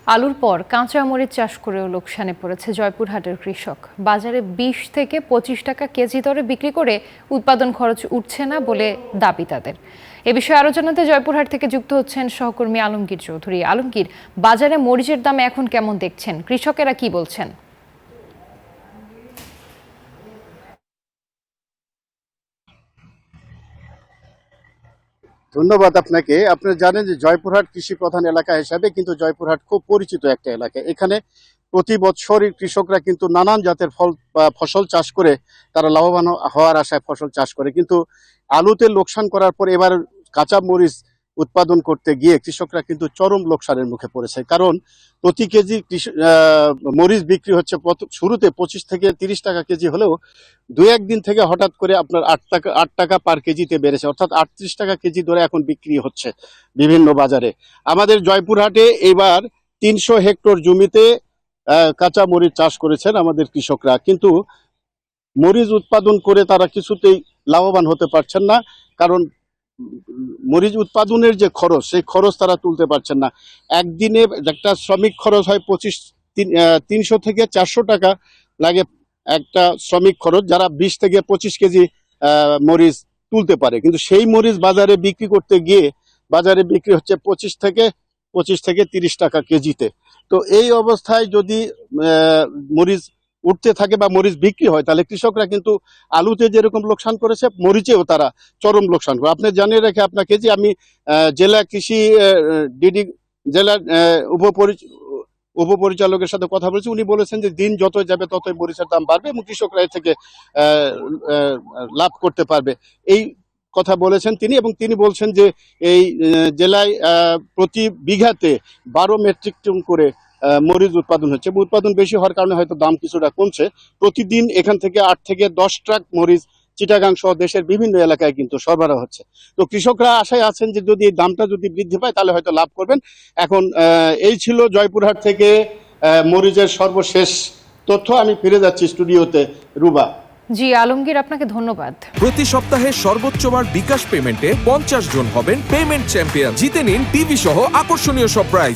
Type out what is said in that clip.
আলুর পর কাঁচা মরিচ চাষ করেও লোকসানে পড়েছে জয়পুরহাটের কৃষক। বাজারে 20 থেকে 25 টাকা কেজি দরে বিক্রি করে উৎপাদন খরচ উঠছে না বলে দাবি তাদের। এ বিষয়ে আরো জানাতে জয়পুরহাট থেকে যুক্ত হচ্ছেন সহকর্মী আলমগীর চৌধুরী। আলমগীর, বাজারে মরিচের দাম এখন কেমন দেখছেন? কৃষকেরা কি বলছেন? ধন্যবাদ আপনাকে। আপনারা জানেন যে জয়পুরহাট কৃষি প্রধান এলাকা হিসাবে কিন্তু জয়পুরহাট খুব পরিচিত একটা এলাকা। এখানে প্রতি বছরই কৃষকরা কিন্তু নানান জাতের ফসল চাষ করে তারা লাভবান হওয়ার আশায় ফসল চাষ করে, কিন্তু আলুতে লোকসান করার পর এবার কাঁচা মরিচ উৎপাদন করতে গিয়ে কৃষকরা কিন্তু চরম লোকসানের মুখে পড়েছে। কারণ প্রতি কেজি মরিচ বিক্রি হচ্ছে শুরুতে 25 থেকে 30 টাকা কেজি হলেও দু একদিন থেকে হঠাৎ করে আপনার 8 টাকা পার কেজিতে বেড়েছে, অর্থাৎ 38 টাকা কেজি ধরে এখন বিক্রি হচ্ছে বিভিন্ন বাজারে। আমাদের জয়পুরহাটে এবার 300 হেক্টর জমিতে কাঁচা মরিচ চাষ করেছেন আমাদের কৃষকরা, কিন্তু মরিচ উৎপাদন করে তারা কিছুতেই লাভবান হতে পারছেন না। কারণ মরিচ উৎপাদনের যে খরচ, সেই খরচ তারা তুলতে পারছেন না। একদিনে একটা শ্রমিক খরচ হয় 300 থেকে 400 টাকা লাগে একটা শ্রমিক খরচ, যারা 20 থেকে 25 কেজি মরিচ তুলতে পারে। কিন্তু সেই মরিচ বাজারে বিক্রি করতে গিয়ে বাজারে বিক্রি হচ্ছে 25 থেকে 30 টাকা কেজিতে। তো এই অবস্থায় যদি মরিচ উঠতে থাকে বা মরিচ বিক্রি হয়, তাহলে কৃষকরা কিন্তু আলুতে যেরকম লোকসান করেছে, মরিচেও তারা চরম লোকসান করে। আপনি জানিয়ে রেখে আপনাকে যে আমি জেলা কৃষি ডিডি জেলার উপপরিচালকের সাথে কথা বলেছি। উনি বলেছেন যে দিন যত যাবে ততই মরিচের দাম বাড়বে এবং কৃষকরা এর থেকে লাভ করতে পারবে, এই কথা বলেছেন তিনি। এবং তিনি বলছেন যে এই জেলায় প্রতি বিঘাতে 12 মেট্রিক টন করে মরিচ উৎপাদন হচ্ছে। উৎপাদন বেশি হওয়ার কারণে হয়তো দাম কিছুটা কমছে। প্রতিদিন এখান থেকে 8 থেকে 10 ট্রাক মরিচ চিটাগাং সহ দেশের বিভিন্ন এলাকায় কিন্তু সরবরাহ হচ্ছে। তো কৃষকরা আশায় আছেন যে যদি এই দামটা যদি বৃদ্ধি পায় তাহলে হয়তো লাভ করবেন। এখন এই ছিল জয়পুরহাট থেকে মরিচের সর্বশেষ তথ্য। আমি ফিরে যাচ্ছি স্টুডিওতে। রুবা। জি আলমগীর, আপনাকে ধন্যবাদ। প্রতি সপ্তাহে সর্বোচ্চ বার বিকাশ পেমেন্টে 50 জন হবেন পেমেন্ট চ্যাম্পিয়ন। জিতে নিন টিভি সহ আকর্ষণীয় সব প্রাইজ।